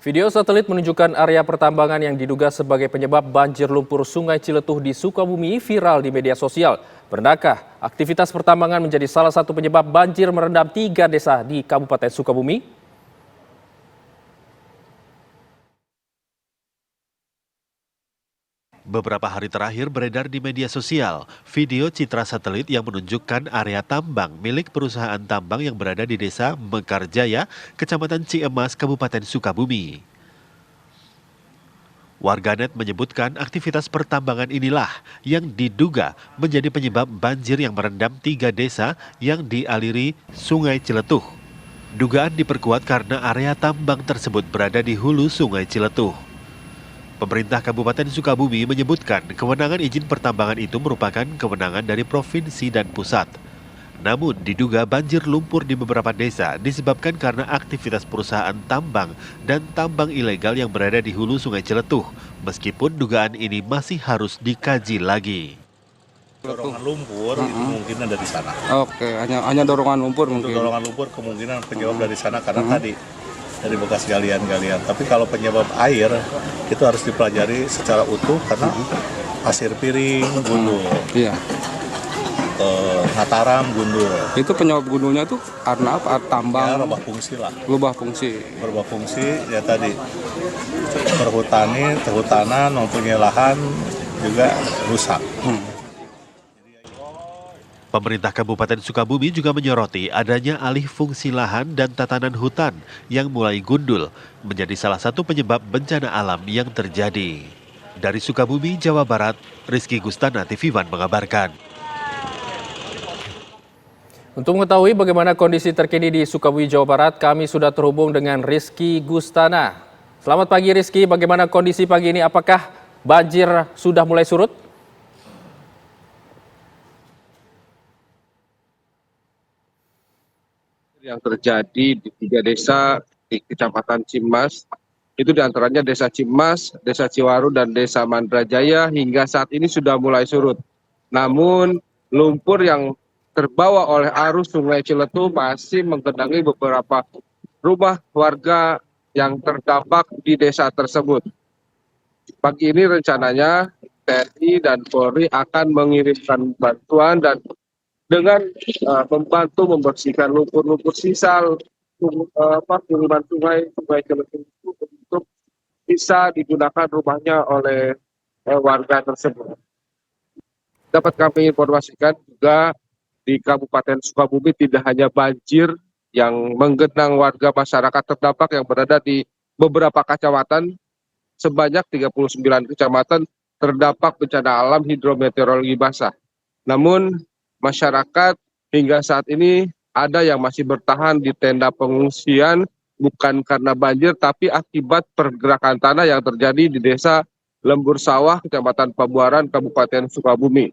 Video satelit menunjukkan area pertambangan yang diduga sebagai penyebab banjir lumpur Sungai Ciletuh di Sukabumi viral di media sosial. Benarkah aktivitas pertambangan menjadi salah satu penyebab banjir merendam 3 desa di Kabupaten Sukabumi? Beberapa hari terakhir beredar di media sosial video citra satelit yang menunjukkan area tambang milik perusahaan tambang yang berada di desa Mekarjaya, Kecamatan Ciemas, Kabupaten Sukabumi. Warganet menyebutkan aktivitas pertambangan inilah yang diduga menjadi penyebab banjir yang merendam 3 desa yang dialiri Sungai Ciletuh. Dugaan diperkuat karena area tambang tersebut berada di hulu Sungai Ciletuh. Pemerintah Kabupaten Sukabumi menyebutkan kewenangan izin pertambangan itu merupakan kewenangan dari provinsi dan pusat. Namun diduga banjir lumpur di beberapa desa disebabkan karena aktivitas perusahaan tambang dan tambang ilegal yang berada di hulu Sungai Ciletuh, meskipun dugaan ini masih harus dikaji lagi. Dorongan lumpur itu kemungkinan dari sana. Oke, hanya dorongan lumpur Untuk mungkin. dorongan lumpur kemungkinan penyebab dari sana karena tadi dari bekas galian-galian. Tapi kalau penyebab air itu harus dipelajari secara utuh karena pasir piring gundul, Iya. Mataram gundul. Itu penyebab gundulnya tuh karena apa? Ya, Tambang, rubah fungsi lah. berubah fungsi. Berubah fungsi ya tadi perhutanan mempunyai lahan juga rusak. Pemerintah Kabupaten Sukabumi juga menyoroti adanya alih fungsi lahan dan tatanan hutan yang mulai gundul menjadi salah satu penyebab bencana alam yang terjadi. Dari Sukabumi, Jawa Barat, Rizky Gustana, TV One mengabarkan. Untuk mengetahui bagaimana kondisi terkini di Sukabumi, Jawa Barat, kami sudah terhubung dengan Rizky Gustana. Selamat pagi Rizky, bagaimana kondisi pagi ini? Apakah banjir sudah mulai surut? Yang terjadi di 3 desa di Kecamatan Cimas, itu diantaranya Desa Cimas, Desa Ciwaru, dan Desa Mandrajaya hingga saat ini sudah mulai surut. Namun lumpur yang terbawa oleh arus Sungai Ciletuh masih menggenangi beberapa rumah warga yang terdampak di desa tersebut. Pagi ini rencananya TNI dan Polri akan mengirimkan bantuan dan dengan membantu membersihkan lumpur-lumpur sisa kiriman Sungai Ciletuh itu untuk bisa digunakan rumahnya oleh warga tersebut. Dapat kami informasikan juga di Kabupaten Sukabumi tidak hanya banjir yang menggenang warga masyarakat terdampak yang berada di beberapa kecamatan, sebanyak 39 kecamatan terdampak bencana alam hidrometeorologi basah. Namun masyarakat hingga saat ini ada yang masih bertahan di tenda pengungsian bukan karena banjir tapi akibat pergerakan tanah yang terjadi di Desa Lembur Sawah, Kecamatan Pabuaran, Kabupaten Sukabumi.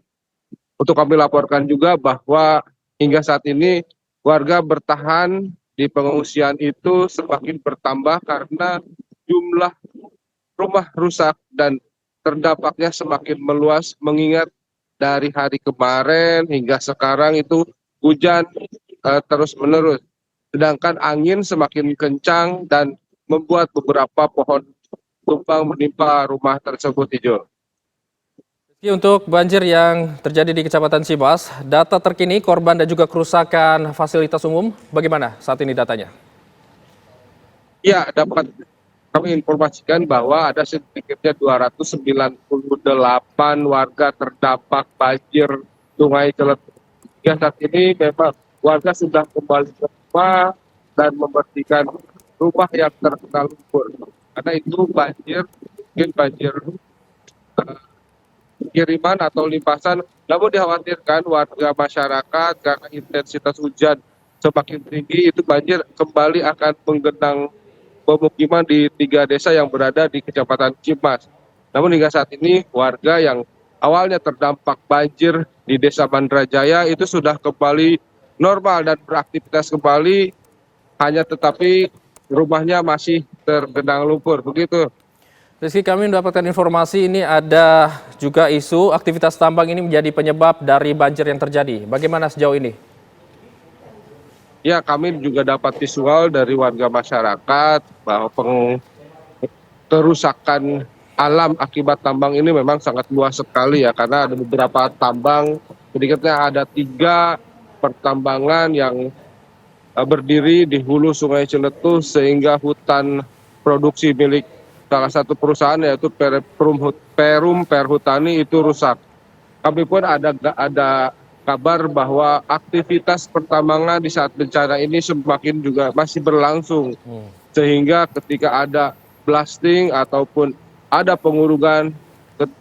Untuk kami laporkan juga bahwa hingga saat ini warga bertahan di pengungsian itu semakin bertambah karena jumlah rumah rusak dan terdampaknya semakin meluas mengingat dari hari kemarin hingga sekarang itu hujan terus menerus. Sedangkan angin semakin kencang dan membuat beberapa pohon tumbang menimpa rumah tersebut, Ijo. Untuk banjir yang terjadi di Kecamatan Cimas, data terkini korban dan juga kerusakan fasilitas umum, bagaimana saat ini datanya? Ya, dapat kami informasikan bahwa ada sedikitnya 298 warga terdampak banjir Sungai Ciletuh. Hingga saat ini memang warga sudah kembali ke rumah dan membersihkan rumah yang terkena lumpur. Karena itu banjir, mungkin banjir kiriman atau limpasan, namun dikhawatirkan warga masyarakat karena intensitas hujan semakin tinggi itu banjir kembali akan menggenang pemukiman di 3 desa yang berada di Kecamatan Cimas. Namun hingga saat ini warga yang awalnya terdampak banjir di Desa Mandrajaya itu sudah kembali normal dan beraktivitas kembali, hanya tetapi rumahnya masih tergenang lumpur, begitu. Rizky, kami mendapatkan informasi ini ada juga isu aktivitas tambang ini menjadi penyebab dari banjir yang terjadi. Bagaimana sejauh ini? Ya, kami juga dapat visual dari warga masyarakat bahwa kerusakan alam akibat tambang ini memang sangat luas sekali ya, karena ada beberapa tambang, sedikitnya ada 3 pertambangan yang berdiri di hulu Sungai Ciletuh, sehingga hutan produksi milik salah satu perusahaan yaitu Perum Perhutani itu rusak. Kami pun ada kabar bahwa aktivitas pertambangan di saat bencana ini semakin juga masih berlangsung, sehingga ketika ada blasting ataupun ada pengurugan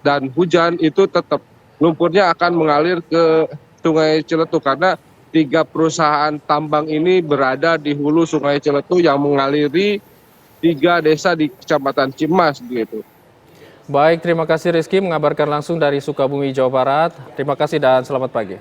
dan hujan, itu tetap lumpurnya akan mengalir ke Sungai Ciletuh, karena 3 perusahaan tambang ini berada di hulu Sungai Ciletuh yang mengaliri 3 desa di Kecamatan Cimas begitu. Baik, terima kasih Rizky mengabarkan langsung dari Sukabumi, Jawa Barat. Terima kasih dan selamat pagi.